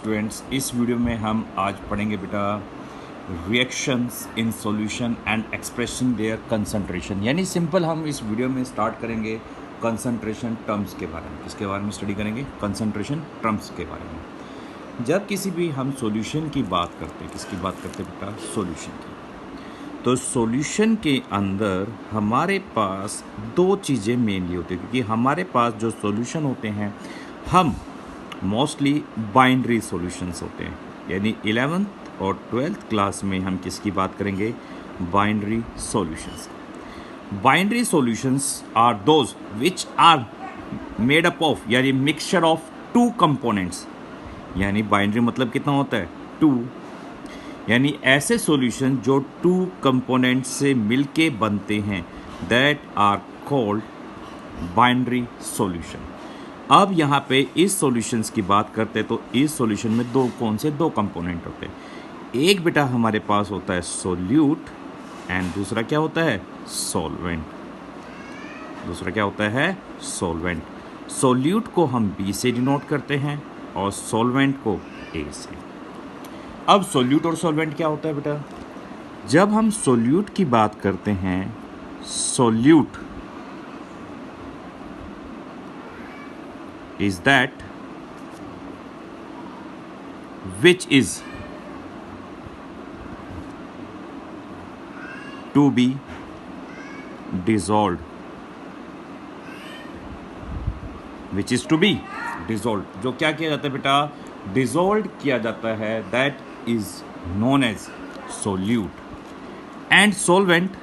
Students, इस video में हम आज पढ़ेंगे बेटा reactions in solution and expression there concentration. यानी सिंपल हम इस वीडियो में स्टार्ट करेंगे कंसंट्रेशन टर्म्स के बारे में। किसके बारे में स्टडी करेंगे? कंसंट्रेशन टर्म्स के बारे में। जब किसी भी हम सॉल्यूशन की बात करते हैं, किसकी बात करते हैं बेटा? सॉल्यूशन की। तो सॉल्यूशन के अंदर हमारे पास दो चीज़ें मेनली होती है, क्योंकि हमारे पास जो सॉल्यूशन होते हैं हम मोस्टली बाइनरी सॉल्यूशंस होते हैं। यानी 11th और 12th क्लास में हम किसकी बात करेंगे? Binary solutions. Binary solutions are those which are made up of, यानी मिक्सचर ऑफ टू कंपोनेंट्स। यानी बाइनरी मतलब कितना होता है? टू। यानी ऐसे सॉल्यूशन जो टू कंपोनेंट्स से मिलके बनते हैं, that are called binary solution. अब यहाँ पे इस सॉल्यूशंस की बात करते हैं तो इस सॉल्यूशन में कौन से दो कंपोनेंट होते हैं? एक बेटा हमारे पास होता है सोल्यूट एंड दूसरा क्या होता है? सॉल्वेंट। दूसरा क्या होता है? सॉल्वेंट। सोल्यूट को हम बी से डिनोट करते हैं और सॉल्वेंट को ए से। अब सोल्यूट और सॉल्वेंट क्या होता है बेटा? जब हम सोल्यूट की बात करते हैं, solute is that which is to be dissolved, which is to be dissolved। जो क्या किया जाता है बेटा? डिजोल्व किया जाता है, that is known as solute। and solvent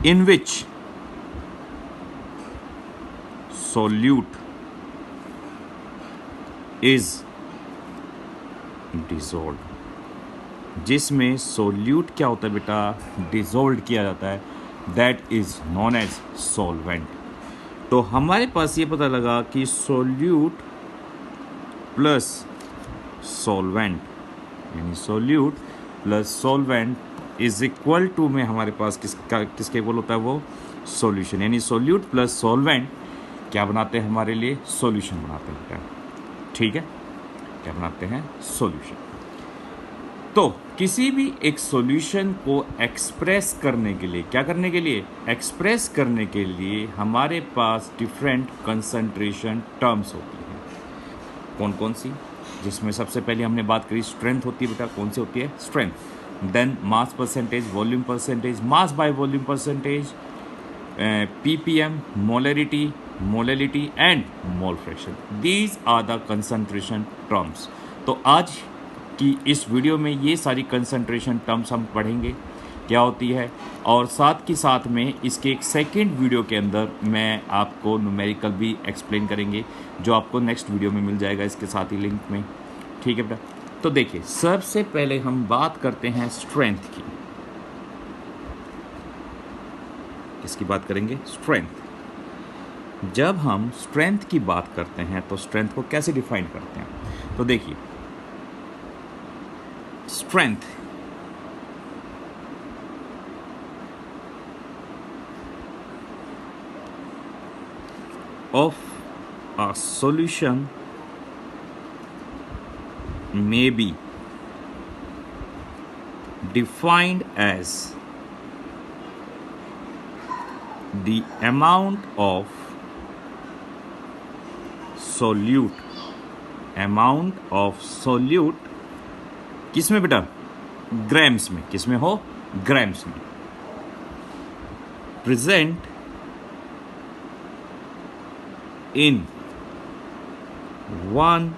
in which solute is dissolved। जिसमें सोल्यूट क्या होता है बेटा? डिजोल्व किया जाता है, that is known as solvent. तो हमारे पास ये पता लगा कि सोल्यूट प्लस सॉल्वेंट, यानी solute plus solvent is equal to में हमारे पास किसके इक्वल होता है? वो सॉल्यूशन। यानी सोल्यूट प्लस सॉल्वेंट क्या बनाते हैं हमारे लिए? सॉल्यूशन बनाते हैं बेटा। ठीक है, क्या बनाते हैं? सॉल्यूशन। तो किसी भी एक सॉल्यूशन को एक्सप्रेस करने के लिए, क्या करने के लिए? एक्सप्रेस करने के लिए हमारे पास डिफरेंट कंसंट्रेशन टर्म्स होती हैं। कौन कौन सी? जिसमें सबसे पहले हमने बात करी स्ट्रेंथ होती है बेटा। कौन सी होती है? Strength. Then mass percentage, volume percentage, mass by volume percentage, ppm, molarity, molality and mole fraction. These are the concentration terms. तो आज की इस वीडियो में ये सारी कंसंट्रेशन टर्म्स हम पढ़ेंगे क्या होती है, और साथ के साथ में इसके एक सेकेंड वीडियो के अंदर मैं आपको न्यूमेरिकल भी एक्सप्लेन करेंगे, जो आपको नेक्स्ट वीडियो में मिल जाएगा इसके साथ ही लिंक में। ठीक है बेटा? तो देखिए, सबसे पहले हम बात करते हैं स्ट्रेंथ की। किसकी बात करेंगे? स्ट्रेंथ। जब हम स्ट्रेंथ की बात करते हैं तो स्ट्रेंथ को कैसे डिफाइन करते हैं? तो देखिए, strength of a solution may be defined as the amount of solute, amount of solute किसमें बेटा? ग्राम्स में। किसमें हो? ग्राम्स में। Present in 1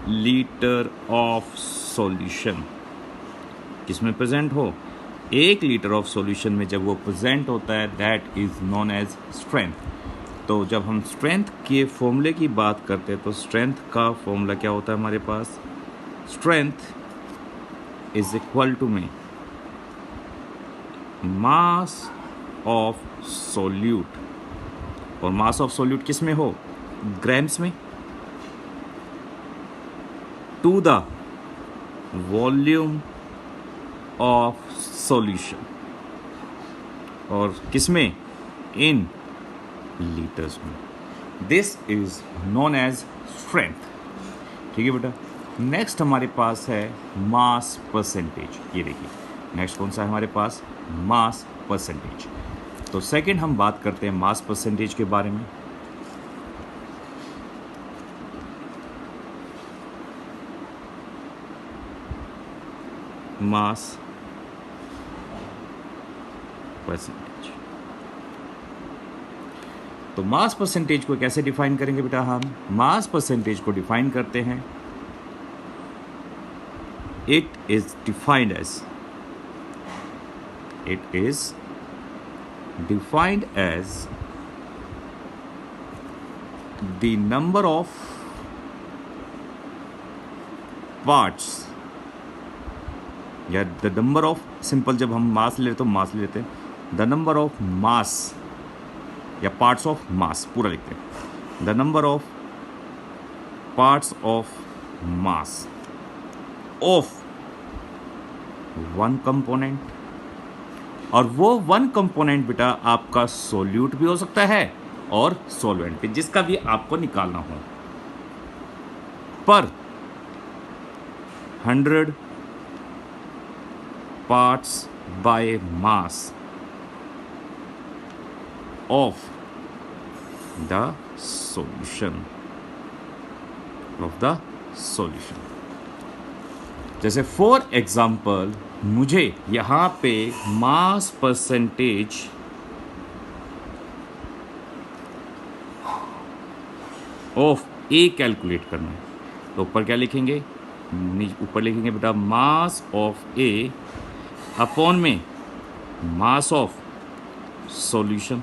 litre of solution. किसमें प्रेजेंट हो? 1 लीटर ऑफ सॉल्यूशन में जब वो प्रेजेंट होता है, that is known as strength. तो जब हम स्ट्रेंथ के फॉर्मूले की बात करते हैं तो स्ट्रेंथ का फॉर्मूला क्या होता है हमारे पास? स्ट्रेंथ इज इक्वल टू में मास ऑफ सोल्यूट। और मास ऑफ सोल्यूट किस में हो? ग्राम्स में, to the volume of solution. और किसमें? इन लीटर्स में। This is known as strength. ठीक है बेटा। नेक्स्ट हमारे पास है मास परसेंटेज। ये देखिए नेक्स्ट कौन सा है हमारे पास, मास परसेंटेज। तो सेकंड हम बात करते हैं मास परसेंटेज के बारे में। Mass percentage. तो मास परसेंटेज को कैसे डिफाइन करेंगे बेटा हम, मास परसेंटेज को डिफाइन करते हैं, it is defined as the number of parts या द नंबर ऑफ, सिंपल जब हम मास ले तो मास ले लेते हैं, द नंबर ऑफ मास या पार्ट्स ऑफ मास पूरा लिखते हैं, the number of parts of mass of one component. और वो वन कंपोनेंट बेटा आपका सोल्यूट भी हो सकता है और सॉल्वेंट भी, जिसका भी आपको निकालना हो, पर 100 parts by mass of the solution जैसे फॉर एग्जाम्पल मुझे यहाँ पे मास परसेंटेज ऑफ ए कैलकुलेट करना है, तो ऊपर क्या लिखेंगे, ऊपर लिखेंगे बेटा मास ऑफ ए अपॉन में मास ऑफ सॉल्यूशन।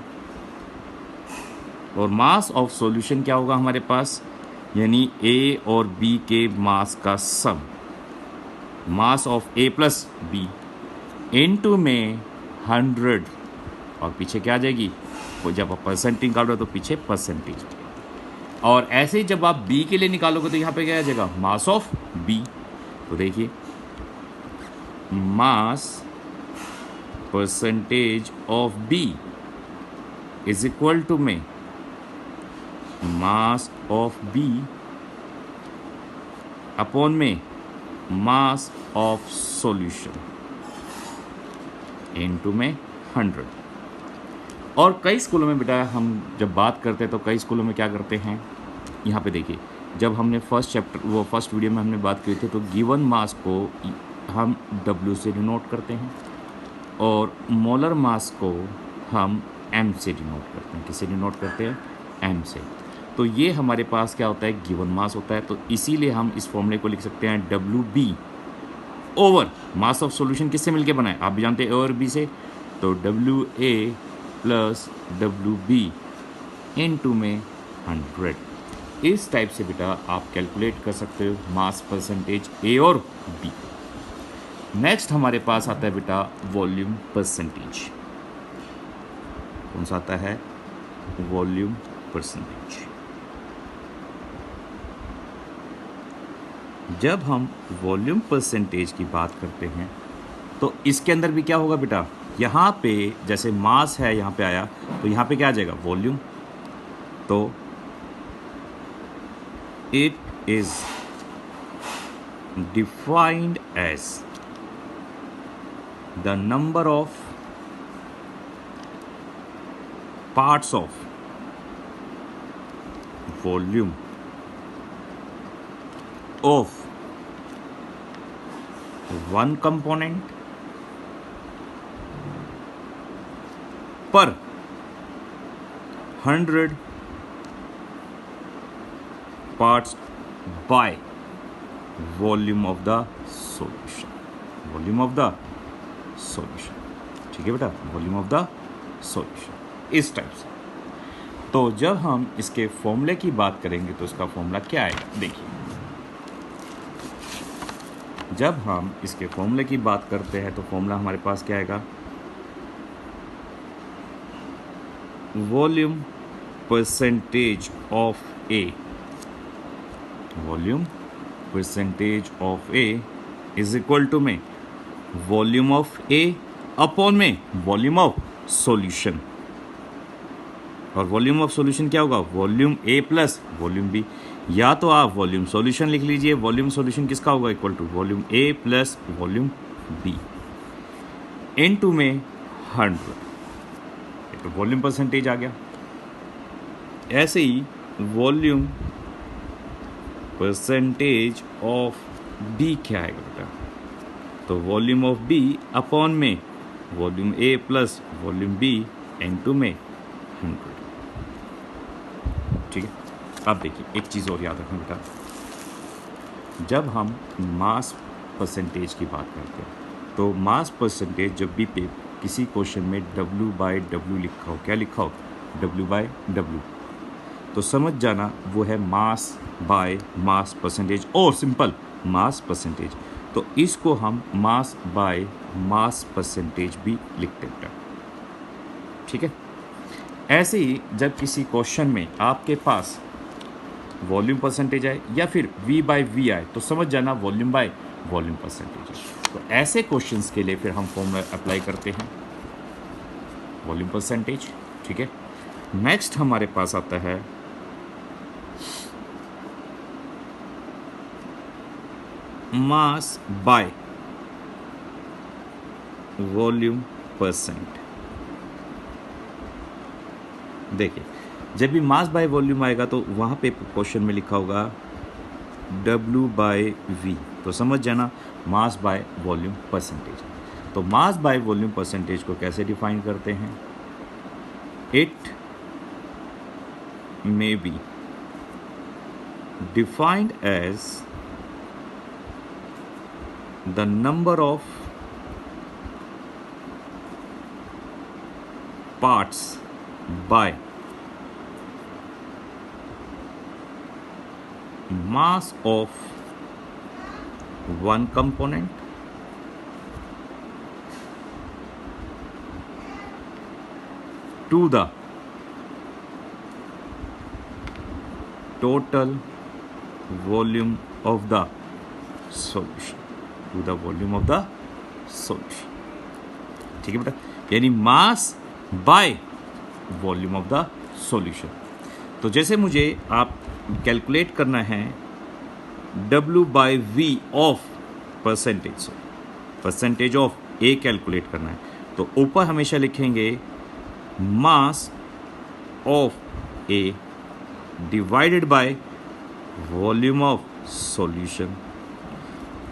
और मास ऑफ सॉल्यूशन क्या होगा हमारे पास, यानी ए और बी के मास का sum, mass of A plus B into में 100, और पीछे क्या आ जाएगी, वो जब आप परसेंटेज निकाल रहे हो तो पीछे परसेंटेज। और ऐसे ही जब आप बी के लिए निकालोगे तो यहाँ पे क्या आ जाएगा, मास ऑफ बी। तो देखिए mass percentage of B is equal to में मास ऑफ बी अपॉन में मास ऑफ सॉल्यूशन इनटू में 100। और कई स्कूलों में बेटा हम जब बात करते हैं तो कई स्कूलों में क्या करते हैं, यहाँ पे देखिए जब हमने फर्स्ट वीडियो में हमने बात की थी तो गिवन मास को हम W से डिनोट करते हैं और मोलर मास को हम M से डिनोट करते हैं। किससे डिनोट करते हैं, M से। तो ये हमारे पास क्या होता है, गिवन मास होता है। तो इसीलिए हम इस फॉर्मूले को लिख सकते हैं WB over mass of solution किससे मिलके बना है, आप भी जानते हैं A और B से, तो WA प्लस WB इनटू में 100। इस टाइप से बेटा आप कैलकुलेट कर सकते हो मास परसेंटेज A और B। नेक्स्ट हमारे पास आता है बेटा वॉल्यूम परसेंटेज। कौन सा आता है, वॉल्यूम परसेंटेज। जब हम वॉल्यूम परसेंटेज की बात करते हैं तो इसके अंदर भी क्या होगा बेटा, यहाँ पे जैसे मास है यहाँ पे आया तो यहाँ पे क्या आ जाएगा, वॉल्यूम। तो it is defined as the number of parts of volume of one component per 100 parts by volume of the solution, volume of the solution. ठीक है बेटा, वॉल्यूम ऑफ द सॉल्यूशन इस टाइप से। तो जब हम इसके फॉर्मूले की बात करेंगे तो इसका फॉर्मूला क्या आएगा, देखिए जब हम इसके फॉर्मूले की बात करते हैं तो फॉर्मूला हमारे पास क्या आएगा, volume percentage of A, volume percentage of A is equal to में वॉल्यूम ऑफ ए अपॉन में वॉल्यूम ऑफ सॉल्यूशन और वॉल्यूम ऑफ सॉल्यूशन क्या होगा, volume A plus volume B. या तो आप वॉल्यूम सॉल्यूशन लिख लीजिए, वॉल्यूम सॉल्यूशन किसका होगा, equal to volume A plus volume B into में 100, तो वॉल्यूम परसेंटेज आ गया। ऐसे ही वॉल्यूम परसेंटेज ऑफ बी क्या आएगा बेटा, तो वॉल्यूम ऑफ बी अपॉन में volume A plus volume B into में 100। ठीक है, अब देखिए एक चीज़ और याद रखना बेटा, जब हम मास परसेंटेज की बात करते हैं तो मास परसेंटेज जब भी किसी क्वेश्चन में W/W लिखा हो, क्या लिखा हो, W/W, तो समझ जाना वो है मास बाय मास परसेंटेज, और सिंपल मास परसेंटेज, तो इसको हम मास बाय मास परसेंटेज भी लिखते हैं। ठीक है, ऐसे ही जब किसी क्वेश्चन में आपके पास वॉल्यूम परसेंटेज आए या फिर V/V आए, तो समझ जाना वॉल्यूम बाय वॉल्यूम परसेंटेज है। तो ऐसे क्वेश्चंस के लिए फिर हम फॉर्मूला अप्लाई करते हैं, वॉल्यूम परसेंटेज। ठीक है, नेक्स्ट हमारे पास आता है मास बाय वॉल्यूम परसेंट। देखिए जब भी मास बाय वॉल्यूम आएगा तो वहाँ पे क्वेश्चन में लिखा होगा W/V, तो समझ जाना मास बाय वॉल्यूम परसेंटेज। तो मास बाय वॉल्यूम परसेंटेज को कैसे डिफाइन करते हैं, it may be defined as the number of parts by mass of one component to the total volume of the solution, to the volume of the solution। ठीक है बेटा, यानी मास by volume of the solution. तो जैसे मुझे आप calculate करना है W/V of percentage, percentage of A calculate करना है, तो ऊपर हमेशा लिखेंगे मास of A divided by volume of solution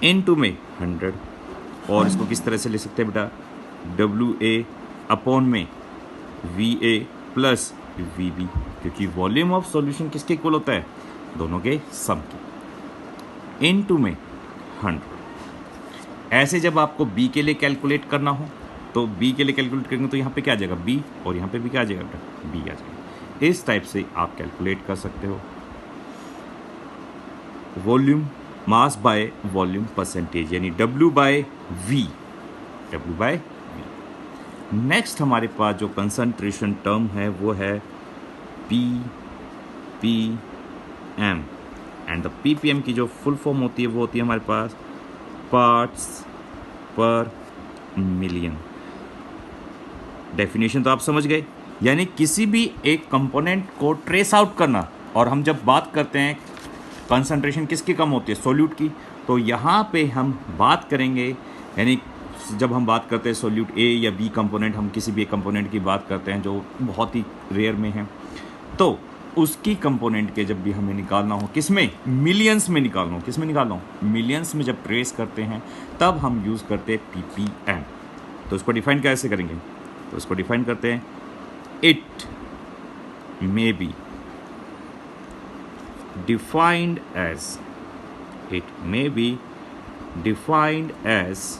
into में 100। और इसको किस तरह से ले सकते हैं बेटा, WA अपॉन में VA प्लस VB, क्योंकि वॉल्यूम ऑफ सॉल्यूशन किसके इक्वल होता है, दोनों के सम के, इनटू में 100। ऐसे जब आपको B के लिए कैलकुलेट करना हो तो B के लिए कैलकुलेट करेंगे तो यहाँ पे क्या आ जाएगा B, और यहाँ पे भी क्या आ जाएगा बेटा B आ जाएगा। इस टाइप से आप कैलकुलेट कर सकते हो volume mass by volume percentage, यानी W/V। नेक्स्ट हमारे पास जो कंसंट्रेशन टर्म है वो है ppm, एंड द ppm की जो फुल फॉर्म होती है वो होती है हमारे पास पार्ट्स पर मिलियन। डेफिनेशन तो आप समझ गए, यानी किसी भी एक कंपोनेंट को ट्रेस आउट करना। और हम जब बात करते हैं कंसंट्रेशन किसकी कम होती है, सोल्यूट की, तो यहाँ पे हम बात करेंगे, यानी जब हम बात करते हैं सोल्यूट ए या बी कंपोनेंट, हम किसी भी एक कंपोनेंट की बात करते हैं जो बहुत ही रेयर में है, तो उसकी कंपोनेंट के जब भी हमें निकालना हो, किस में, मिलियंस में निकालना हो, किस में निकालना हो, मिलियंस में जब ट्रेस करते हैं तब हम यूज़ करते हैं ppm। तो उसको डिफाइन कैसे करेंगे, तो उसको डिफाइन करते हैं it may be defined as, it may be defined as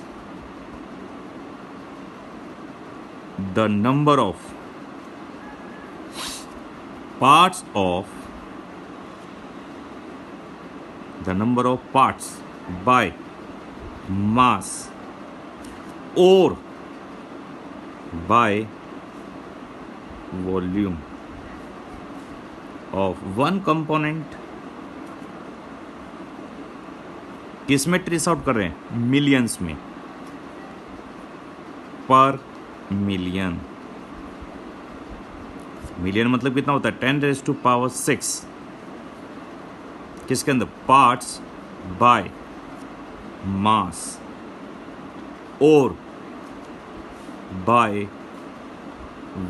the number of parts by mass or by volume of one component। किस में ट्रेस आउट कर रहे हैं, मिलियंस में, पर मिलियन। मिलियन मतलब कितना होता है 10⁻⁶, किसके अंदर, पार्ट्स बाय मास और बाय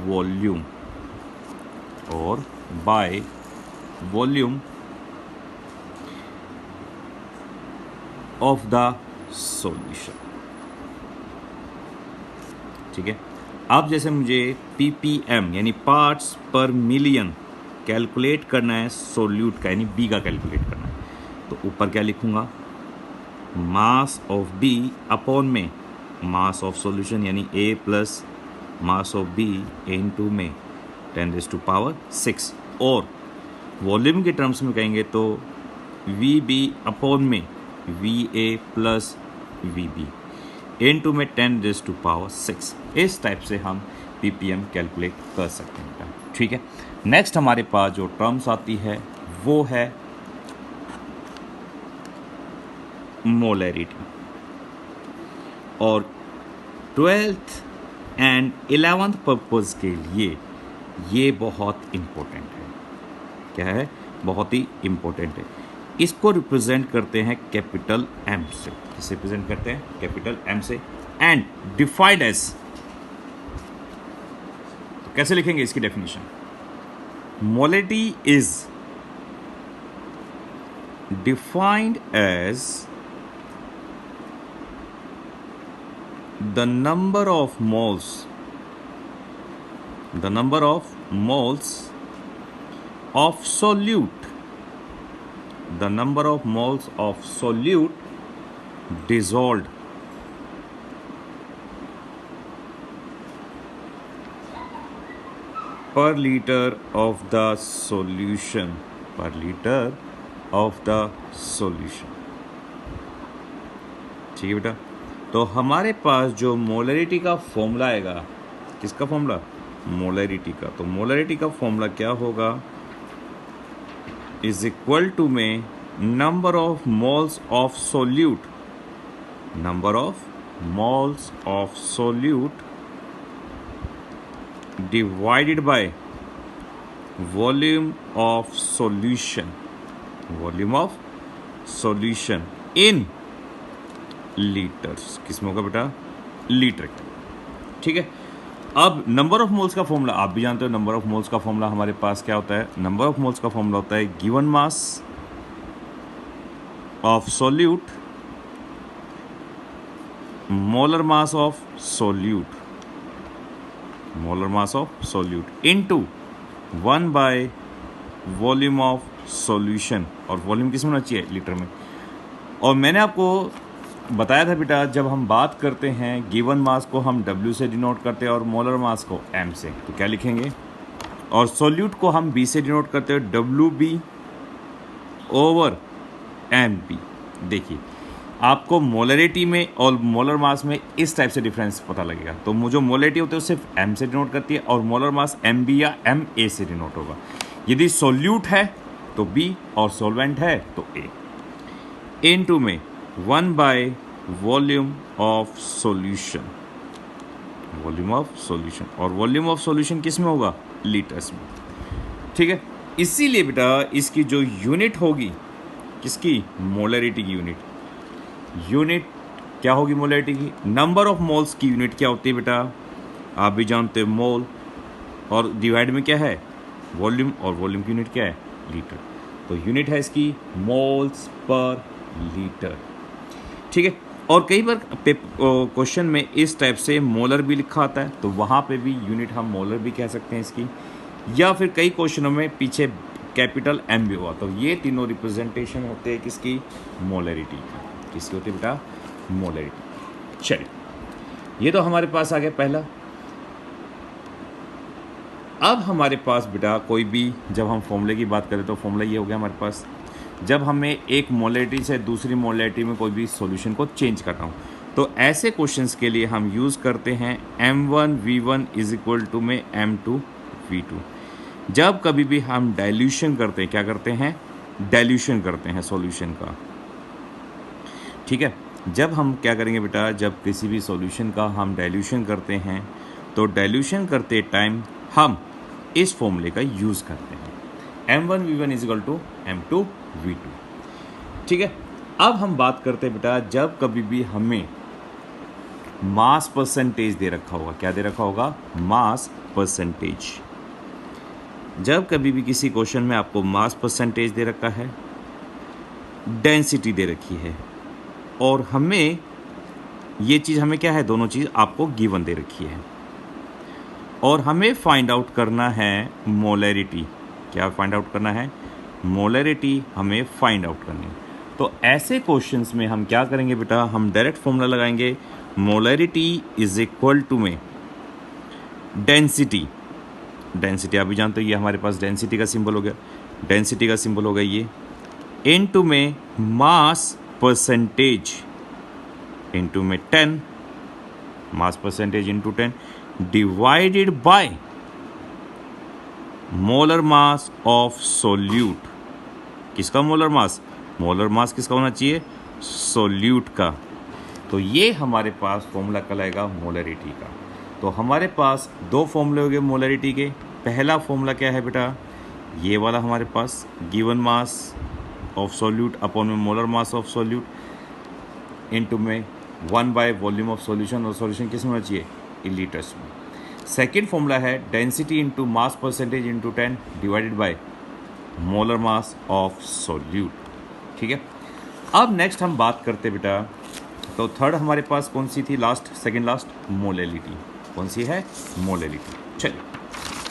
वॉल्यूम, और bye volume of the solution. ठीक है, अब जैसे मुझे ppm यानी पार्ट्स पर मिलियन कैलकुलेट करना है सोल्यूट का, यानी बी का कैलकुलेट करना है, तो ऊपर क्या लिखूंगा, मास ऑफ बी अपॉन में मास ऑफ सॉल्यूशन यानी a plus mass of B into में 10⁻⁶, और वॉल्यूम के टर्म्स में कहेंगे तो VB अपॉन में VA प्लस VB इनटू में 10⁻⁶। इस टाइप से हम ppm कैलकुलेट कर सकते हैं। ठीक है, नेक्स्ट हमारे पास जो टर्म्स आती है वो है मोलैरिटी, और 12th एंड 11th पर्पस के लिए ये बहुत इम्पोर्टेंट है। क्या है, बहुत ही इम्पोर्टेंट है। इसको रिप्रेजेंट करते हैं कैपिटल M से। किसे रिप्रेजेंट करते हैं, कैपिटल M से, एंड डिफाइंड एज, तो कैसे लिखेंगे इसकी definition, molarity is defined as the number of moles of solute, the number of moles of solute dissolved per liter of the solution, per liter of the solution। ठीक है बेटा, तो हमारे पास जो मोलैरिटी का फॉर्मूला आएगा, किसका फॉर्मूला, मोलैरिटी का, तो मोलैरिटी का फॉर्मूला क्या होगा, इज इक्वल टू में number of moles of solute, number of moles of solute divided by volume of solution, volume of solution in litres. किसमें होगा बेटा, लीटर का। ठीक है, अब नंबर ऑफ मोल्स का फॉर्मूला आप भी जानते हो। नंबर ऑफ मोल्स का फॉर्मूला हमारे पास क्या होता है, नंबर ऑफ मोल्स का फॉर्मूला होता है given mass of solute molar mass of solute, molar mass of solute into 1 by volume of solution, और वॉल्यूम किस में होना चाहिए, लीटर में। और मैंने आपको बताया था बेटा, जब हम बात करते हैं गिवन मास को हम W से डिनोट करते हैं और मोलर मास को M से, तो क्या लिखेंगे, और सोल्यूट को हम B से डिनोट करते हैं WB ओवर MP। देखिए, आपको मोलैरिटी में और मोलर मास में इस टाइप से डिफरेंस पता लगेगा। तो जो मोलैरिटी होती है वो सिर्फ M से डिनोट करती है, और मोलर मास MB या MA से डिनोट होगा। यदि सोल्यूट है तो B और सॉल्वेंट है तो A, इनटू में 1 by volume of solution, volume of solution, और वॉल्यूम ऑफ सॉल्यूशन किस में होगा, लीटर्स में। ठीक है, इसीलिए बेटा इसकी जो यूनिट होगी, किसकी, मोलैरिटी की यूनिट क्या होगी, मोलैरिटी की। नंबर ऑफ मोल्स की यूनिट क्या होती है बेटा, आप भी जानते हो, मोल, और डिवाइड में क्या है, वॉल्यूम, और वॉल्यूम की यूनिट क्या है, लीटर। तो यूनिट है इसकी मोल्स पर लीटर। ठीक है, और कई बार क्वेश्चन में इस टाइप से मोलर भी लिखा आता है, तो वहाँ पे भी यूनिट हम मोलर भी कह सकते हैं इसकी, या फिर कई क्वेश्चनों में पीछे कैपिटल M भी हुआ। तो ये तीनों रिप्रेजेंटेशन होते हैं किसकी, मोलैरिटी की। किसकी होती है बेटा, मोलैरिटी। चलिए, ये तो हमारे पास आ गया पहला। अब हमारे पास बेटा कोई भी, जब हम फॉर्मूले की बात करें तो फॉर्मूला ये हो गया हमारे पास, जब हमें एक मोलैरिटी से दूसरी मोलैरिटी में कोई भी सॉल्यूशन को चेंज करना हो, तो ऐसे क्वेश्चंस के लिए हम यूज़ करते हैं M1V1 इज इक्वल टू में M2V2। जब कभी भी हम डाइल्यूशन करते हैं, क्या करते हैं, डाइल्यूशन करते हैं सॉल्यूशन का। ठीक है, जब हम क्या करेंगे बेटा, जब किसी भी सॉल्यूशन का हम डाइल्यूशन करते हैं, तो डाइल्यूशन करते टाइम हम इस फॉर्मूले का यूज़ करते हैं, m1v1 is equal to m2v2। ठीक है, अब हम बात करते हैं बेटा, जब कभी भी हमें मास परसेंटेज दे रखा होगा, क्या दे रखा होगा, मास परसेंटेज। जब कभी भी किसी क्वेश्चन में आपको मास परसेंटेज दे रखा है, डेंसिटी दे रखी है, और हमें ये चीज़, हमें क्या है, दोनों चीज़ आपको गिवन दे रखी है, और हमें फाइंड आउट करना है मोलैरिटी। क्या फाइंड आउट करना है, मोलैरिटी हमें फाइंड आउट करनी है। तो ऐसे क्वेश्चंस में हम क्या करेंगे बेटा, हम डायरेक्ट फॉर्मूला लगाएंगे, मोलैरिटी इज इक्वल टू में डेंसिटी। डेंसिटी आप भी जानते हो, ये हमारे पास डेंसिटी का सिंबल हो गया, डेंसिटी का सिंबल हो गया ये, इनटू में मास परसेंटेज, इनटू में 10, mass percentage into 10, divided by molar mass of solute. किसका मोलर मास, मोलर मास किसका होना चाहिए, सोल्यूट का। तो ये हमारे पास फॉर्मूला कहलाएगा मोलैरिटी का। तो हमारे पास दो फॉर्मूले हो गए मोलैरिटी के। पहला फॉर्मूला क्या है बेटा, ये वाला हमारे पास, given mass of solute upon में molar mass of solute into में 1 बाय वॉल्यूम ऑफ सॉल्यूशन, और सॉल्यूशन किस में होना चाहिए, इन लीटर्स में। सेकेंड फॉर्मूला है density into mass percentage into 10 divided by molar mass of solute. ठीक है, अब नेक्स्ट हम बात करते बेटा, तो थर्ड हमारे पास कौन सी थी, लास्ट, सेकेंड लास्ट, मोलैरिटी। कौन सी है, मोलैरिटी। चलिए,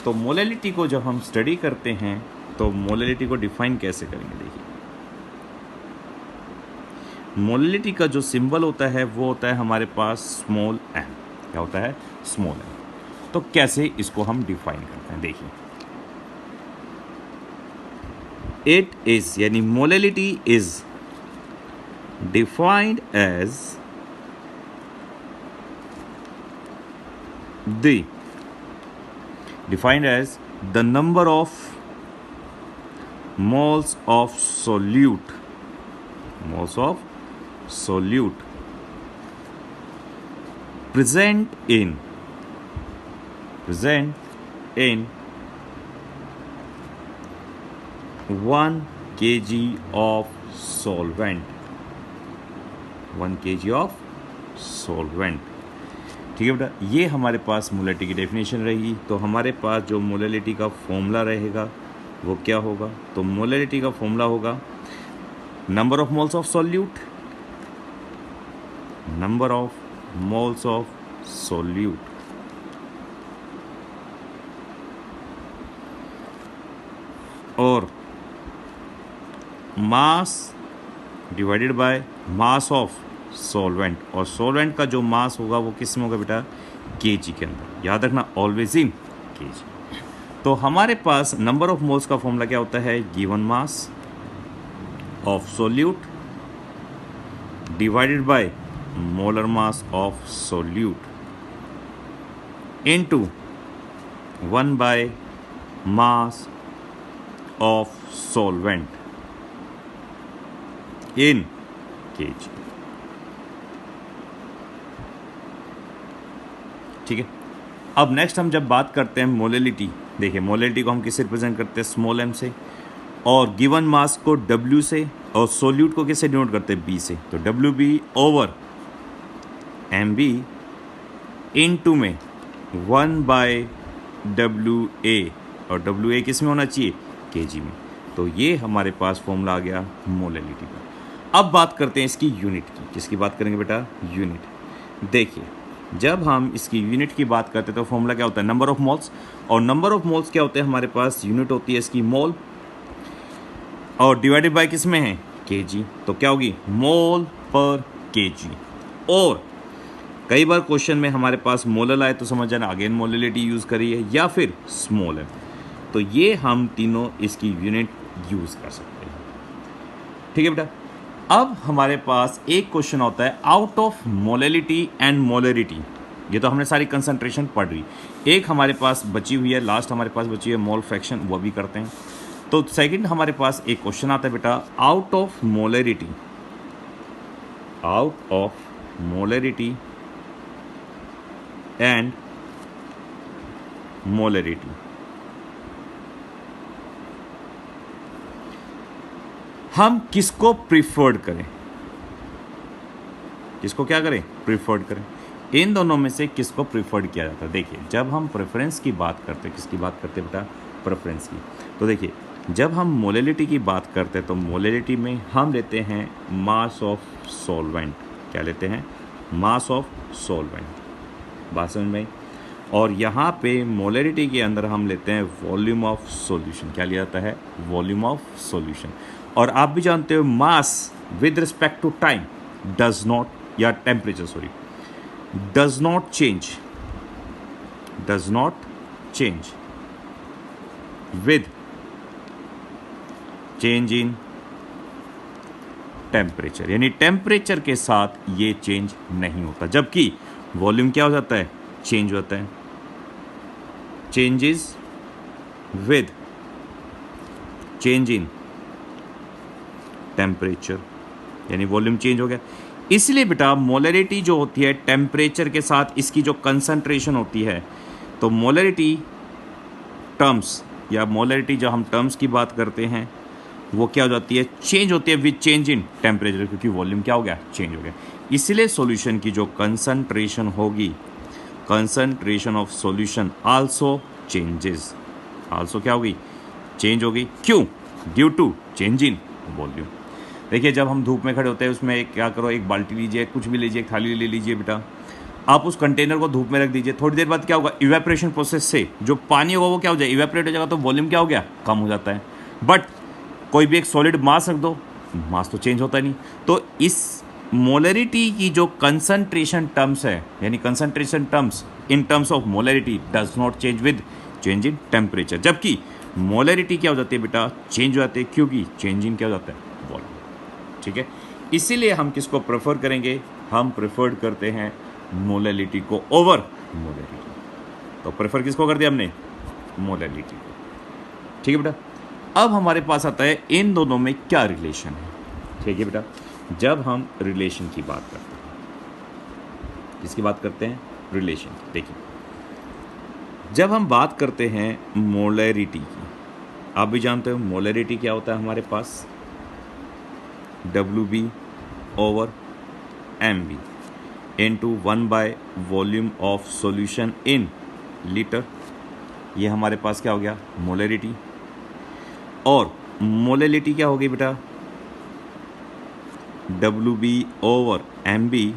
तो मोलैरिटी को जब हम स्टडी करते हैं तो मोलैरिटी को डिफाइन कैसे करेंगे, देखिए मोलैरिटी का जो सिंबल होता है वो होता है हमारे पास स्मॉल m। क्या होता है, स्मॉल m। तो कैसे इसको हम डिफाइन करते हैं, देखिए इट इज, यानी molarity is defined as the number of moles of solute present in 1 kg of solvent, 1 kg of solvent। ठीक है बेटा, ये हमारे पास मोलैरिटी की डेफिनेशन रहेगी। तो हमारे पास जो मोलैरिटी का फॉर्मूला रहेगा वो क्या होगा, तो मोलैरिटी का फॉर्मूला होगा number of moles of solute, number of moles of solute और mass divided by mass of solvent, और सॉल्वेंट का जो मास होगा वो किस में होगा बेटा, केजी के अंदर। याद रखना, ऑलवेज इन केजी। तो हमारे पास नंबर ऑफ मोल्स का फॉर्मूला क्या होता है, given mass of solute divided by molar mass of solute into 1 bye mass of solvent in KG. ठीक है, अब नेक्स्ट हम जब बात करते हैं मोलैरिटी, देखिए मोलैरिटी को हम किससे रिप्रेजेंट करते हैं, स्मॉल m से, और गिवन मास को W से, और सोल्यूट को किससे डिनोट करते हैं, B से। तो WB ओवर MB इनटू में 1 बाय WA, और WA किस में होना चाहिए, kg में। तो ये हमारे पास फॉर्मूला आ गया मोलैरिटी का। अब बात करते हैं इसकी यूनिट की। किसकी बात करेंगे बेटा, यूनिट। देखिए जब हम इसकी यूनिट की बात करते हैं तो फॉर्मूला क्या होता है, नंबर ऑफ मोल्स, और नंबर ऑफ मोल्स क्या होते हैं हमारे पास, यूनिट होती है इसकी मोल, और डिवाइडेड बाय किस में है, केजी। तो क्या होगी, मोल पर केजी। और कई बार क्वेश्चन में हमारे पास मोलर आए तो समझ जाना अगेन मोलैरिटी यूज़ करिए, या फिर स्मॉल m। तो ये हम तीनों इसकी यूनिट यूज़ कर सकते हैं। ठीक है बेटा, अब हमारे पास एक क्वेश्चन होता है out of molarity and molarity. ये तो हमने सारी कंसंट्रेशन पढ़ रही। एक हमारे पास बची हुई है, लास्ट हमारे पास बची है मोल फ्रैक्शन, वो भी करते हैं। तो सेकंड हमारे पास एक क्वेश्चन आता है बेटा out of molarity, out of molarity and molarity. हम किसको प्रिफर्ड करें, किसको क्या करें, प्रिफर्ड करें। इन दोनों में से किसको प्रिफर्ड किया जाता है। देखिए जब हम प्रेफरेंस की बात करते हैं, किसकी बात करते हैं बेटा, प्रेफरेंस की। तो देखिए जब हम मोलैलिटी की बात करते हैं तो मोलैलिटी में हम लेते हैं मास ऑफ सॉल्वेंट। क्या लेते हैं, मास ऑफ सॉल्वेंट, बात समझ में आई। और यहाँ पे मोलैलिटी के अंदर हम लेते हैं वॉल्यूम ऑफ सॉल्यूशन। क्या लिया जाता है, वॉल्यूम ऑफ सॉल्यूशन। और आप भी जानते हो mass with respect to time does not, या temperature sorry, does not change with change in temperature, यानी टेम्परेचर के साथ ये चेंज नहीं होता। जबकि वॉल्यूम क्या हो जाता है, चेंज होता है, changes with change in temperature, यानी वॉल्यूम चेंज हो गया। इसलिए बेटा मोलैरिटी जो होती है टेम्परेचर के साथ इसकी जो कंसंट्रेशन होती है, तो मोलैरिटी टर्म्स या मोलैरिटी जो हम टर्म्स की बात करते हैं वो क्या हो जाती है, चेंज होती है विद चेंज इन टेम्परेचर, क्योंकि वॉल्यूम क्या हो गया, चेंज हो गया। इसलिए सॉल्यूशन की जो कंसंट्रेशन होगी, concentration of solution also changes, also क्या होगी, चेंज होगी। क्यों, due to change in volume. देखिए जब हम धूप में खड़े होते हैं उसमें एक क्या करो, एक बाल्टी लीजिए, कुछ भी लीजिए, एक थाली ले लीजिए बेटा, आप उस कंटेनर को धूप में रख दीजिए। थोड़ी देर बाद क्या होगा, इवेपोरेशन प्रोसेस से जो पानी होगा वो क्या हो जाए, इवेपोरेट हो जाएगा, तो वॉल्यूम क्या हो गया, कम हो जाता है। बट कोई भी एक सॉलिड मास रख दो, मास तो चेंज होता नहीं। तो इस मोलैरिटी की जो कंसंट्रेशन टर्म्स है, यानी concentration terms in terms of molarity does not change with change in temperature. जबकि मोलैरिटी क्या हो जाती है बेटा, चेंज हो जाती है, क्योंकि चेंज इन क्या हो जाता है, वॉल्यूम। ठीक है, इसीलिए हम किसको प्रेफर करेंगे, हम प्रेफर्ड करते हैं मोलैलिटी को ओवर मोलैलिटी। तो प्रेफर किसको कर दिया हमने, मोलैलिटी को। ठीक है बेटा, अब हमारे पास आता है इन दोनों में क्या रिलेशन है। ठीक है बेटा, जब हम रिलेशन की बात करते हैं, किसकी बात करते हैं, रिलेशन की। देखिए जब हम बात करते हैं मोलैरिटी की, आप भी जानते हो मोलैरिटी क्या होता है हमारे पास, WB over MB into 1 volume of solution in litre. ये हमारे पास क्या हो गया, मोलैरिटी। और मोलैलिटी क्या हो गई बेटा, WB over MB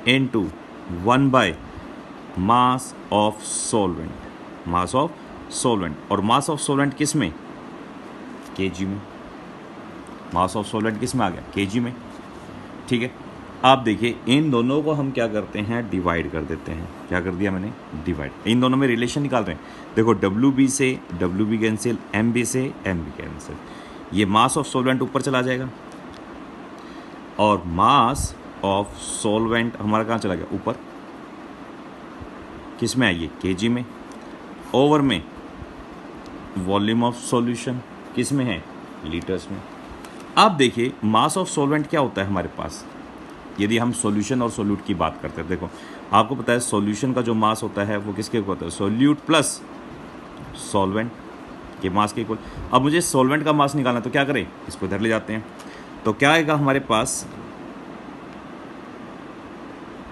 into 1 mass of solvent, mass of solvent. और मास ऑफ सॉल्वेंट किस में, kg में। मास ऑफ सॉल्वेंट किस में आ गया, kg में। ठीक है, आप देखिए इन दोनों को हम क्या करते हैं, डिवाइड कर देते हैं। क्या कर दिया मैंने, डिवाइड। इन दोनों में रिलेशन निकाल रहे हैं। देखो WB से WB कैंसिल, MB से MB कैंसिल, ये मास ऑफ सॉल्वेंट ऊपर चला जाएगा और मास ऑफ सॉल्वेंट हमारा कहाँ चला गया, ऊपर। किस में आइए, kg में। ओवर में वॉल्यूम ऑफ सॉल्यूशन किस में है, लीटर्स में। अब देखिए मास ऑफ सॉल्वेंट क्या होता है हमारे पास, यदि हम सॉल्यूशन और सोल्यूट की बात करते हैं। देखो आपको पता है सॉल्यूशन का जो मास होता है वो किसके इक्वल होता है, सोल्यूट प्लस सॉल्वेंट के मास के इक्वल। अब मुझे सॉल्वेंट का मास निकालना, तो क्या करें, इसको इधर ले जाते हैं। तो क्या आएगा हमारे पास,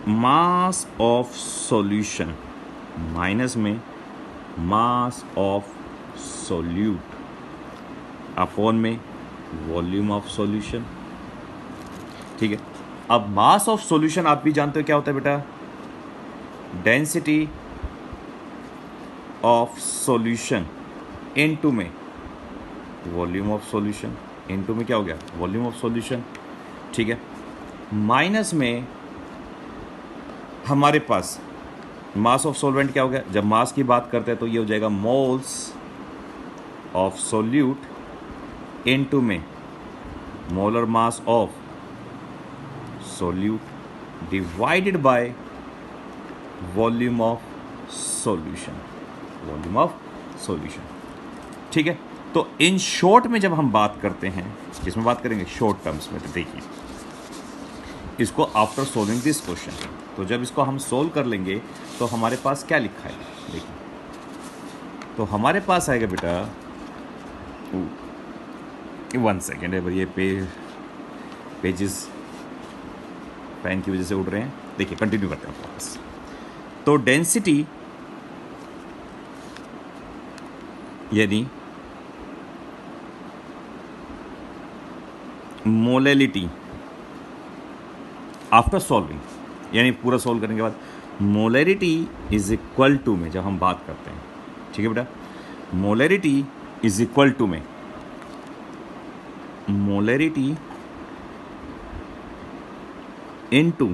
मास ऑफ सॉल्यूशन माइनस में मास ऑफ सोल्यूट अपॉन में वॉल्यूम ऑफ सॉल्यूशन। ठीक है, अब मास ऑफ सॉल्यूशन आप भी जानते हो क्या होता है बेटा, डेंसिटी ऑफ सॉल्यूशन इनटू में वॉल्यूम ऑफ सॉल्यूशन, इनटू में क्या हो गया, वॉल्यूम ऑफ सॉल्यूशन। ठीक है, माइनस में हमारे पास मास ऑफ सॉल्वेंट क्या हो गया, जब मास की बात करते हैं तो ये हो जाएगा मोल्स ऑफ सोल्यूट इनटू में molar mass of solute divided by volume of solution, volume of solution. ठीक है, तो इन शॉर्ट में जब हम बात करते हैं, किसमें बात करेंगे, शॉर्ट टर्म्स में। तो देखिए इसको आफ्टर सोल्विंग दिस क्वेश्चन, तो जब इसको हम सोल्व कर लेंगे तो हमारे पास क्या लिखा है, देखिए तो हमारे पास आएगा बेटा 1 सेकेंड है भाई, ये पेजेस फैन की वजह से उड़ रहे हैं। देखिए कंटिन्यू करते हैं वापस। तो डेंसिटी यानी मोलैलिटी आफ्टर सॉल्विंग, यानी पूरा सॉल्व करने के बाद मोलैरिटी इज इक्वल टू में, जब हम बात करते हैं, ठीक है बेटा, मोलैरिटी इज इक्वल टू में molarity into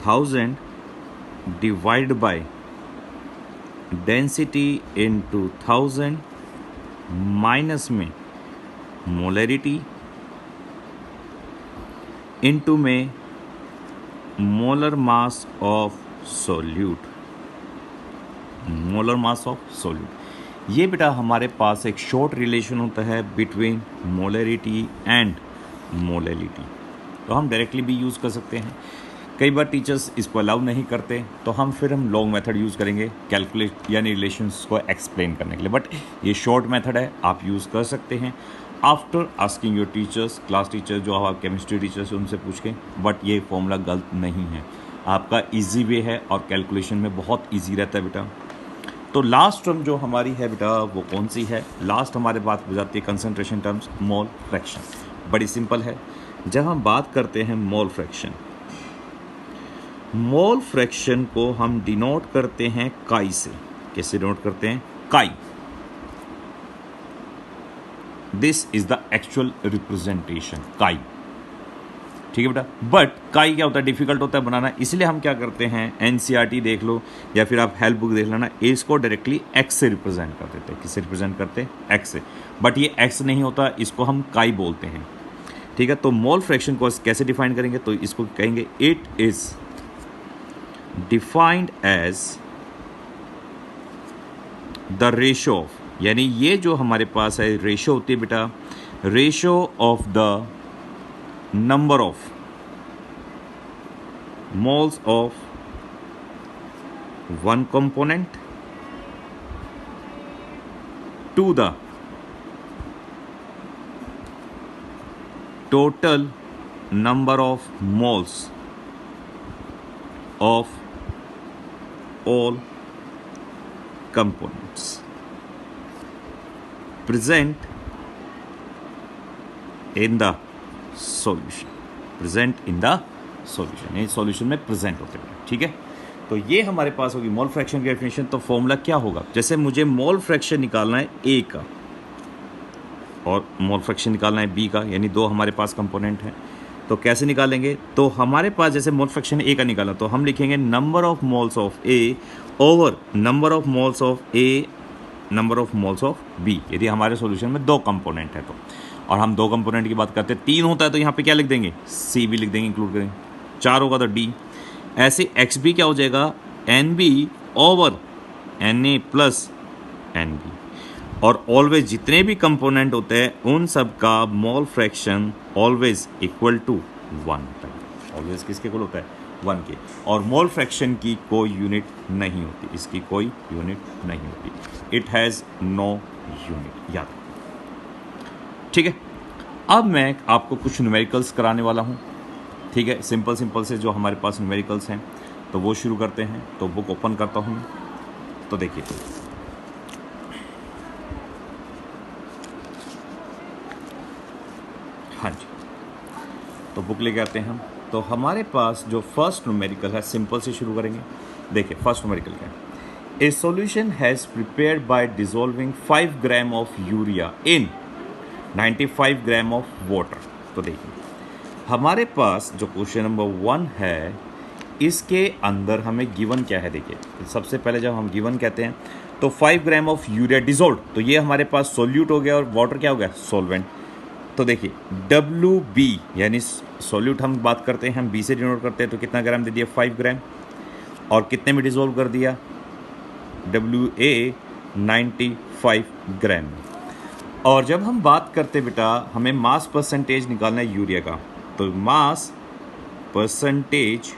1000 divide by density into 1000 minus में मोलैरिटी इनटू में molar mass of solute, molar mass of solute. ये बेटा हमारे पास एक शॉर्ट रिलेशन होता है बिटवीन मोलैरिटी एंड मोलैलिटी, तो हम डायरेक्टली भी यूज़ कर सकते हैं। कई बार टीचर्स इसको अलाउ नहीं करते, तो हम लॉन्ग मेथड यूज़ करेंगे कैलकुलेट यानी रिलेशंस को एक्सप्लेन करने के लिए, बट ये शॉर्ट मेथड है, आप यूज़ कर सकते हैं after asking your teachers, class teacher जो आप केमिस्ट्री टीचर्स उनसे पूछ के। बट ये फॉर्मूला गलत नहीं है, आपका इजी वे है और कैलकुलेशन में बहुत इजी रहता है बेटा। तो लास्ट टर्म जो हमारी है बेटा वो कौन सी है? लास्ट हमारे बात हो जाती है कंसंट्रेशन टर्म्स, मोल फ्रैक्शन। बड़ी सिंपल है। जब हम बात करते हैं मोल फ्रैक्शन को हम डिनोट करते हैं काई से। कैसे डिनोट करते हैं? काई। This is the actual representation, काई, ठीक है बेटा। बट काई क्या होता है? डिफिकल्ट होता है बनाना, इसलिए हम क्या करते हैं, एनसीईआरटी देख लो या फिर आप हेल्प बुक देख लेना, इसको डायरेक्टली एक्स से रिप्रेजेंट कर देते हैं। किससे रिप्रेजेंट करते हैं? एक्स से। बट ये एक्स नहीं होता, इसको हम काई बोलते हैं, ठीक है। तो मोल फ्रैक्शन को कैसे डिफाइन करेंगे? तो इसको कहेंगे it is defined as the ratio of, यानी ये जो हमारे पास है रेशो होती है बेटा, ratio of the number of moles of one component to the total number of moles of all components present in the solution, ये सॉल्यूशन में प्रेजेंट होते हैं, ठीक है। तो ये हमारे पास होगी मोल फ्रैक्शन की डेफिनेशन। तो फॉर्मूला क्या होगा? जैसे मुझे मोल फ्रैक्शन निकालना है ए का और मोल फ्रैक्शन निकालना है बी का, यानी दो हमारे पास कंपोनेंट हैं, तो कैसे निकालेंगे? तो हमारे पास जैसे मोल फ्रैक्शन ए का निकाला, तो हम लिखेंगे number of moles of A over number of moles of A, number of moles of B, यदि हमारे सॉल्यूशन में दो कंपोनेंट है तो। और हम दो कंपोनेंट की बात करते हैं, तीन होता है तो यहाँ पे क्या लिख देंगे? सी भी लिख देंगे, इंक्लूड करेंगे। चार होगा तो डी। ऐसे एक्स बी क्या हो जाएगा? N B over N A plus N B. और ऑलवेज जितने भी कंपोनेंट होते हैं उन सब का mole fraction always equal to 1 होता है। ऑलवेज किसके इक्वल होता है? 1 के। और मोल फ्रैक्शन की कोई यूनिट नहीं होती, इसकी कोई यूनिट नहीं होती, इट हैज़ नो यूनिट, याद, ठीक है। अब मैं आपको कुछ न्यूमेरिकल्स कराने वाला हूँ, ठीक है। सिंपल से जो हमारे पास न्यूमेरिकल्स हैं तो वो शुरू करते हैं। तो बुक ओपन करता हूँ, तो देखिए, हाँ जी, तो बुक लेके आते हैं हम। तो हमारे पास जो फर्स्ट न्यूमेरिकल है, सिंपल से शुरू करेंगे। देखिए फर्स्ट न्यूमेरिकल क्या है? ए solution has prepared by dissolving 5 gram of urea in 95 gram of water. तो देखिए हमारे पास जो क्वेश्चन नंबर 1 है, इसके अंदर हमें गिवन क्या है? देखिए सबसे पहले जब हम गिवन कहते हैं तो 5 ग्राम ऑफ यूरिया डिसॉल्व, तो ये हमारे पास सोल्यूट हो गया और वाटर क्या हो गया? सॉल्वेंट। तो देखिए WB यानी सॉल्यूट हम बात करते हैं, हम B से डिनोट करते हैं, तो कितना ग्राम दे दिया? 5 ग्राम। और कितने में डिसॉल्व कर दिया? WA 95 ग्राम। और जब हम बात करते बेटा, हमें मास परसेंटेज निकालना है यूरिया का, तो मास परसेंटेज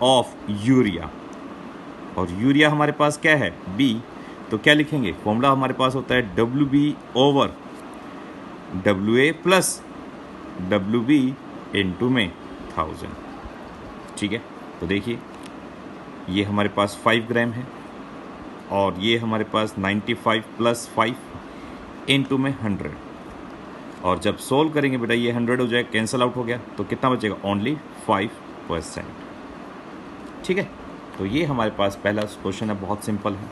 ऑफ यूरिया, और यूरिया हमारे पास क्या है? B, तो क्या लिखेंगे, फॉर्मूला हमारे पास होता है WB over WA plus WB into में 1000। ठीक है, तो देखिए ये हमारे पास 5 ग्राम है और ये हमारे पास 95 प्लस 5 इनटू में 100, और जब सोल्व करेंगे बेटा ये 100 हो जाए, कैंसिल आउट हो गया, तो कितना बचेगा, ओनली 5%। ठीक है, तो ये हमारे पास पहला क्वेश्चन है, बहुत सिंपल है।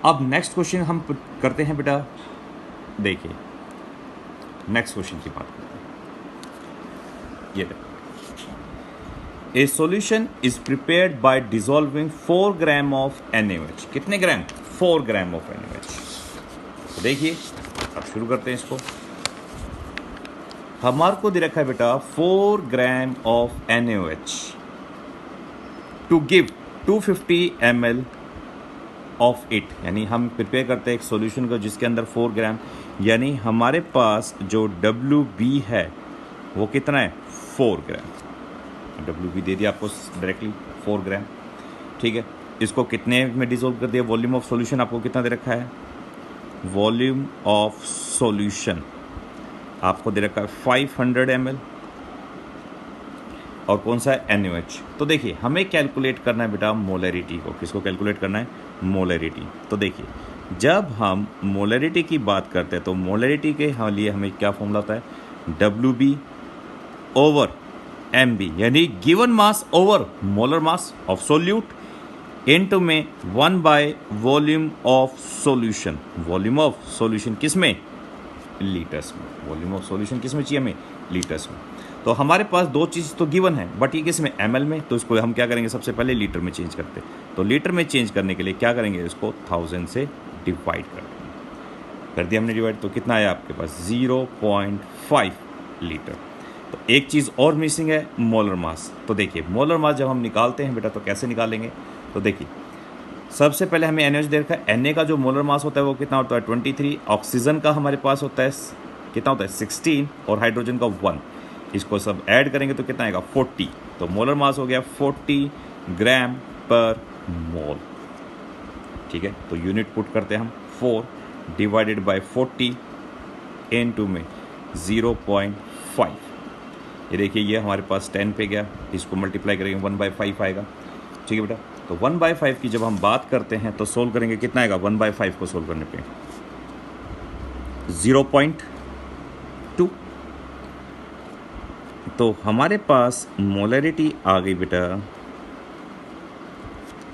अब नेक्स्ट क्वेश्चन हम करते हैं बेटा, देखिए नेक्स्ट क्वेश्चन की बात करते हैं। ये देखो, ए solution is prepared by dissolving 4 gram of NaOH। कितने ग्राम, 4 ग्राम ऑफ NaOH। तो देखिए अब शुरू करते हैं इसको। हमारे को दे रखा है बेटा 4 gram of NaOH to give 250 ml of it, यानी हम प्रिपेयर करते हैं एक सॉल्यूशन को जिसके अंदर 4 ग्राम, यानी हमारे पास जो WB है वो कितना है, 4 ग्राम। WB दे दिया आपको डायरेक्टली 4 ग्राम। ठीक है, इसको कितने में डिसॉल्व कर दिया, वॉल्यूम ऑफ सॉल्यूशन आपको कितना दे रखा है, वॉल्यूम ऑफ सॉल्यूशन आपको दे रखा है 500 ml, और कौन सा है, NaOH। तो देखिए हमें कैलकुलेट करना है बेटा मोलरिटी को, किसको कैलकुलेट करना है, मोलरिटी। तो देखिए जब हम मोलरिटी की बात करते हैं तो मोलरिटी के लिए हमें क्या फॉर्मूला होता है, WB ओवर MB, यानी given mass over molar mass of solute into में 1 by volume of solution. Volume of solution किस में, लीटर्स में। वॉल्यूम ऑफ सॉल्यूशन किस में चाहिए हमें, लीटर्स में। तो हमारे पास दो चीज़ तो गिवन है, बट ये किस में, ml में, तो इसको हम क्या करेंगे, सबसे पहले लीटर में चेंज करते हैं। तो लीटर में चेंज करने के लिए क्या करेंगे, इसको 1000 से डिवाइड कर देंगे। कर दिया हमने डिवाइड, तो कितना आया आपके पास, 0.5 लीटर। तो एक चीज़ और मिसिंग है, मोलर मास। तो देखिए मोलर मास जब हम निकालते हैं बेटा तो कैसे निकालेंगे, तो देखिए सबसे पहले हमें NaOH दे रखा है, Na का जो मोलर मास होता है वो कितना होता है, 23। ऑक्सीजन का हमारे पास होता है कितना होता है, 16, और हाइड्रोजन का 1। इसको सब ऐड करेंगे तो कितना आएगा, 40। तो मोलर मास हो गया 40 ग्राम पर मोल। ठीक है, तो यूनिट पुट करते हैं हम, 4 डिवाइडेड बाय 40 इनटू में 0.5। ये देखिए ये हमारे पास 10 पे गया, इसको मल्टीप्लाई करेंगे 1/5 आएगा। ठीक है बेटा, तो 1/5 की जब हम बात करते हैं तो सोल्व करेंगे, कितना आएगा, 1/5 को सोल्व करने पे 0.2। तो हमारे पास मोलरिटी आ गई बेटा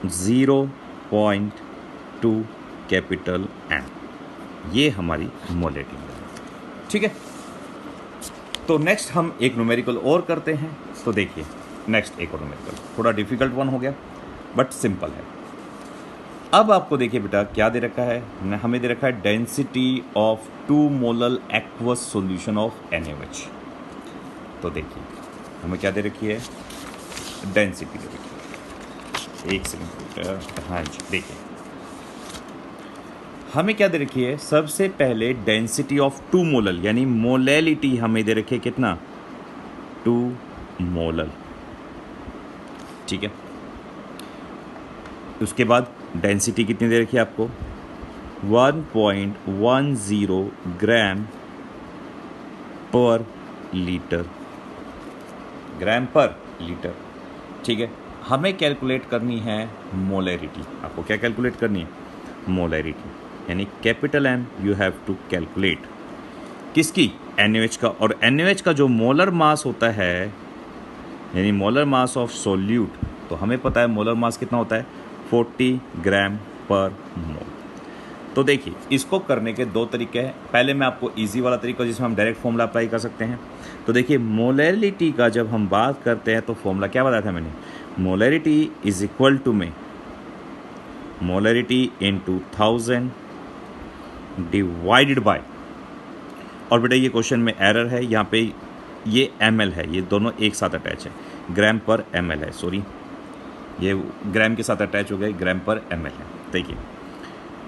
0.2 कैपिटल M। ये हमारी मोलरिटी है। ठीक है, तो नेक्स्ट हम एक न्यूमेरिकल और करते हैं। तो देखिए नेक्स्ट एक और न्यूमेरिकल, थोड़ा डिफिकल्ट वन हो गया बट सिंपल है। अब आपको देखिए बेटा क्या दे रखा है, हमें दे रखा है density of 2 molar aqueous solution of NaOH। तो देखिए हमें क्या दे रखी है, डेंसिटी दे रखी है। एक सेकंड बेटा, हाँ जी देखिए हमें क्या दे रखी है, सबसे पहले डेंसिटी ऑफ 2 मोलर, यानी मोलैलिटी हमें दे रखी है कितना, 2 मोलर। ठीक है, उसके बाद डेंसिटी कितनी दे रखी है आपको, 1.10 ग्राम पर लीटर, ग्राम पर लीटर। ठीक है, हमें कैलकुलेट करनी है मोलैरिटी। आपको क्या कैलकुलेट करनी है, मोलैरिटी, यानी capital M you have to calculate किसकी, NaOH का। और NaOH का जो मोलर मास होता है, यानी मोलर मास ऑफ सोल्यूट, तो हमें पता है मोलर मास कितना होता है, 40 ग्राम पर मोल। तो देखिए इसको करने के दो तरीके हैं। पहले मैं आपको इजी वाला तरीका जिसमें हम डायरेक्ट फॉर्मूला अप्लाई कर सकते हैं। तो देखिए मोलैरिटी का जब हम बात करते हैं तो फॉर्मूला क्या बताया था मैंने, मोलैरिटी इज इक्वल टू में मोलैरिटी इनटू 1000 डिवाइडेड बाय, और बेटा ये क्वेश्चन में एरर है, यहाँ पे ये ml है, ये दोनों एक साथ अटैच है, ग्राम पर ml है, सॉरी ये ग्राम के साथ अटैच हो गए, ग्राम पर ml है। देखिए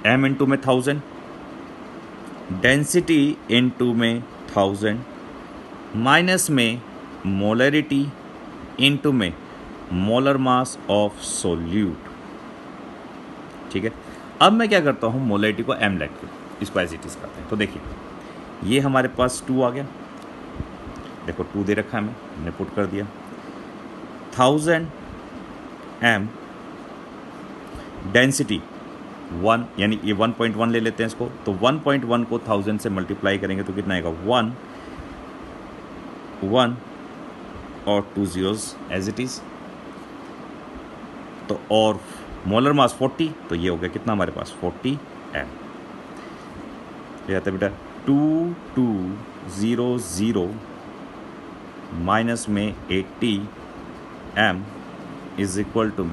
m इंटू में 1000, डेंसिटी इंटू में 1000, माइनस में मोलरिटी इंटू में मोलर मास ऑफ सोल्यूट। ठीक है। अब मैं क्या करता हूँ, मोलैरिटी को m लिख के इसको एज इट इज़ करते हैं। तो देखिए ये हमारे पास 2 आ गया, देखो 2 दे रखा है, हमने पुट कर दिया 1000 m, डेंसिटी 1, यानी ये 1.1 ले लेते हैं इसको, तो 1.1 को 1000 से मल्टीप्लाई करेंगे तो कितना आएगा 1 1 और 2 zeros एज इट इज़। तो और मोलर मास 40, तो ये हो गया कितना हमारे पास 40 m। ये आता है बेटा 2200 माइनस में 80 m is equal to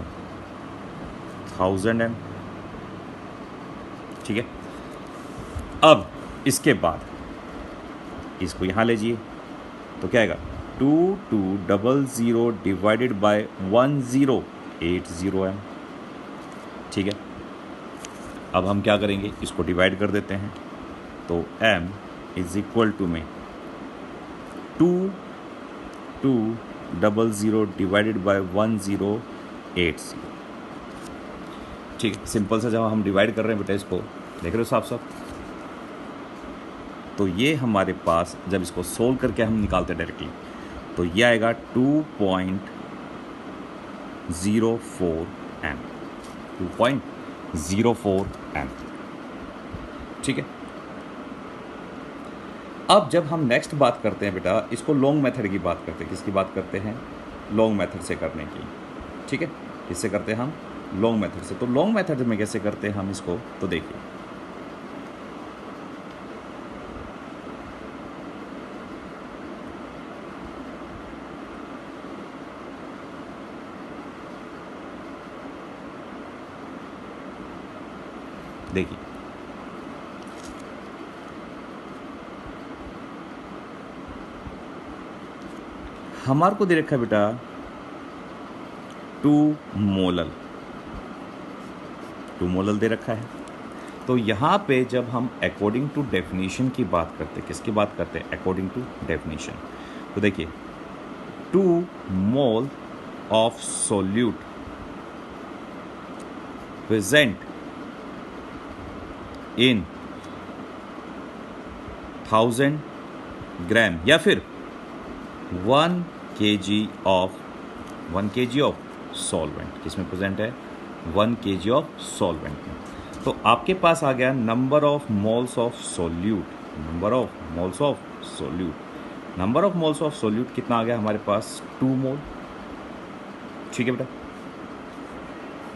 1000 m। ठीक है। अब इसके बाद इसको यहाँ ले जाइए, तो क्या आएगा 2200 डिवाइडेड बाय 1080 m। ठीक है। अब हम क्या करेंगे, इसको डिवाइड कर देते हैं, तो m इज इक्वल टू में 2200 डिवाइडेड बाय 1080। ठीक है। सिंपल सा जब हम डिवाइड कर रहे हैं बेटा इसको, देख रहे हो साफ साफ, तो ये हमारे पास जब इसको सोल्व करके हम निकालते हैं डायरेक्टली, तो ये आएगा 2.04 m, 2.04 m। ठीक है। अब जब हम नेक्स्ट बात करते हैं बेटा, इसको लॉन्ग मेथड की बात करते हैं। किसकी बात करते हैं, लॉन्ग मेथड से करने की। ठीक है। इससे करते हैं हम लॉन्ग मेथड से। तो लॉन्ग मेथड में कैसे करते हैं हम इसको, तो देखिए देखिए हमारे को दे रखा है बेटा 2 मोलल दे रखा है। तो यहाँ पे जब हम अकॉर्डिंग टू डेफिनेशन की बात करते हैं, किसकी बात करते हैं, अकॉर्डिंग टू डेफिनेशन, तो देखिए 2 mole of solute present in 1000 ग्राम या फिर 1 kg ऑफ सॉल्वेंट, किसमें प्रेजेंट है 1 kg ऑफ सॉल्वेंट में। तो आपके पास आ गया number of moles of solute, number of moles of solute कितना आ गया हमारे पास 2 मोल। ठीक है बेटा,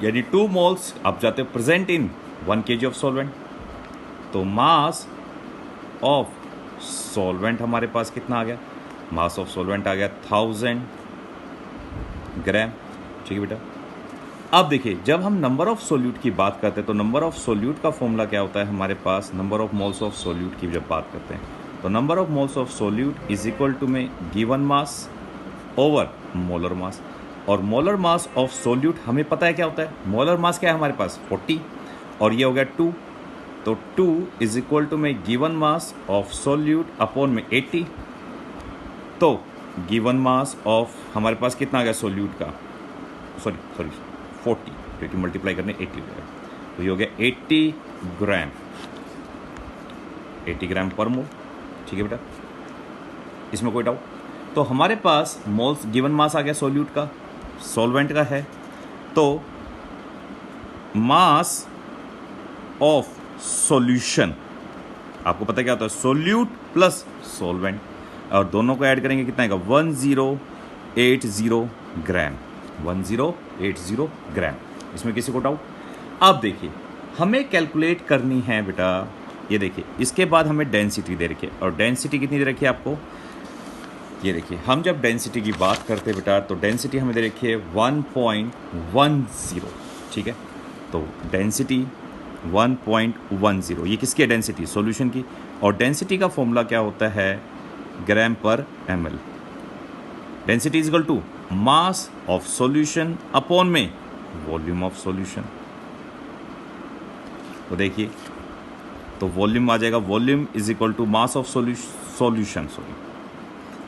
यानी 2 मोल्स आप जाते हो present in 1 kg of solvent, तो मास ऑफ सॉल्वेंट हमारे पास कितना आ गया, मास ऑफ सॉल्वेंट आ गया 1000 ग्राम। ठीक है बेटा। अब देखिए जब हम नंबर ऑफ सोल्यूट की बात करते हैं, तो नंबर ऑफ सोल्यूट का फॉर्मूला क्या होता है हमारे पास, number of moles of solute की जब बात करते हैं, तो number of moles of solute is equal to में given mass over molar mass. और मोलर मास ऑफ सोल्यूट हमें पता है क्या होता है, मोलर मास क्या है हमारे पास 40 और ये हो गया 2, तो 2 इज इक्वल टू में given mass of solute upon में 80। तो गिवन मास ऑफ हमारे पास कितना आ गया सोल्यूट का, सॉरी 40, क्योंकि मल्टीप्लाई करने 80 हो गया, तो ये हो गया 80 ग्राम पर मोल। ठीक है बेटा, इसमें कोई डाउट। तो हमारे पास मोल्स गिवन मास आ गया सोल्यूट का, सॉल्वेंट का है, तो मास ऑफ सॉल्यूशन आपको पता क्या होता है, सोल्यूट प्लस सॉल्वेंट, और दोनों को ऐड करेंगे कितना आएगा 1080 ग्राम, 1080 ग्राम। इसमें किसी को डाउट। अब देखिए हमें कैलकुलेट करनी है बेटा, ये देखिए इसके बाद हमें डेंसिटी दे रखी है, और डेंसिटी कितनी दे रखी है आपको, ये देखिए हम जब डेंसिटी की बात करते हैं बेटा, तो डेंसिटी हमें दे रखी है 1.10। ठीक है, तो डेंसिटी 1.10, ये किसकी है डेंसिटी, सॉल्यूशन की। और डेंसिटी का फॉर्मूला क्या होता है, ग्राम पर ml। Density is equal to mass of solution upon में वॉल्यूम ऑफ सॉल्यूशन। तो देखिए तो वॉल्यूम आ जाएगा, volume is equal to mass of solution,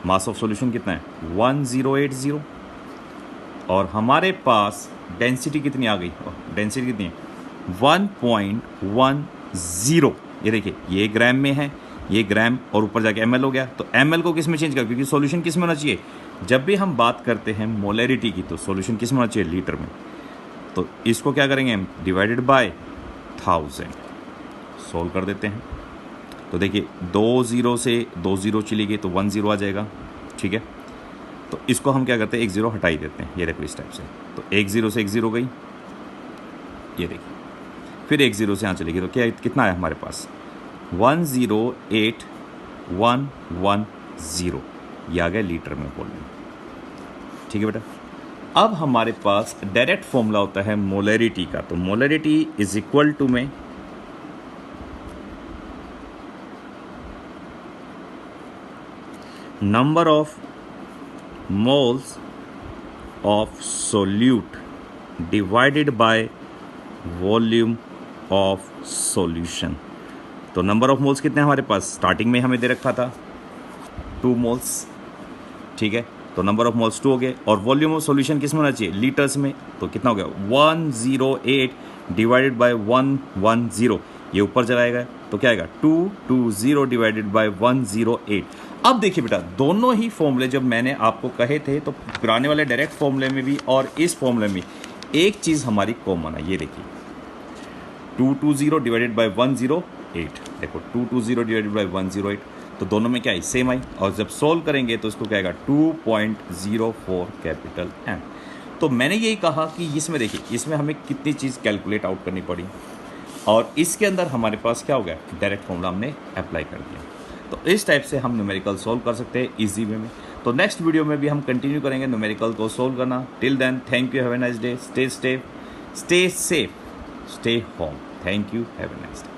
mass of solution कितना है 1080, और हमारे पास डेंसिटी कितनी आ गई, डेंसिटी कितनी है 1.10। ये देखिए, ये ग्राम में है, ये ग्राम और ऊपर जाके ml हो गया। तो ml को किस में चेंज कर, क्योंकि सॉल्यूशन किस में होना चाहिए, जब भी हम बात करते हैं मोलैरिटी की तो सॉल्यूशन किस में होना चाहिए, लीटर में। तो इसको क्या करेंगे हम, डिवाइडेड बाय 1000 सोल्व कर देते हैं। तो देखिए 2 0 से 2 0 चली गई तो 1 0 आ जाएगा, ठीक है। तो इसको हम क्या करते हैं, 1 0 हटा ही देते हैं, ये देखो इस टाइप से। तो 1 0 से 1 0 गई, ये देखिए, फिर 1 0 से यहाँ चलेगी तो क्या कितना है हमारे पास, 108,110, ये आ गया लीटर में वॉल्यूम, ठीक है बेटा। अब हमारे पास डायरेक्ट फॉर्मूला होता है मोलैरिटी का। तो मोलैरिटी इज इक्वल टू में number of moles of solute divided by volume of solution. तो नंबर ऑफ मोल्स कितने हैं हमारे पास, स्टार्टिंग में हमें दे रखा था 2 मोल्स, ठीक है। तो नंबर ऑफ मोल्स 2 हो गए, और वॉल्यूम ऑफ सॉल्यूशन किस में होना चाहिए, लीटर्स में। तो कितना हो गया, 108 डिवाइडेड बाय 110, ये ऊपर चलाएगा तो क्या आएगा, 220 डिवाइडेड बाय 108। अब देखिए बेटा, दोनों ही फॉर्मूले जब मैंने आपको कहे थे, तो पुराने वाले डायरेक्ट फॉर्मूले में भी और इस फॉर्मूले में एक चीज़ हमारी कॉमन है, ये देखिए 220 डिवाइडेड बाय 108। देखो 220 डिवाइडेड बाय 108, तो दोनों में क्या है, सेम आई। और जब सोल्व करेंगे तो इसको क्या आएगा, 2.04 कैपिटल M। तो मैंने यही कहा कि इसमें देखिए, इसमें हमें कितनी चीज़ कैलकुलेट आउट करनी पड़ी, और इसके अंदर हमारे पास क्या हो गया, डायरेक्ट फॉर्मूला हमने अप्लाई कर दिया। तो इस टाइप से हम न्यूमेरिकल सोल्व कर सकते हैं इजी वे में। तो नेक्स्ट वीडियो में भी हम कंटिन्यू करेंगे न्यूमेरिकल को सोल्व करना। Till then, thank you, have a nice day, stay safe, stay home, thank you, have a nice day.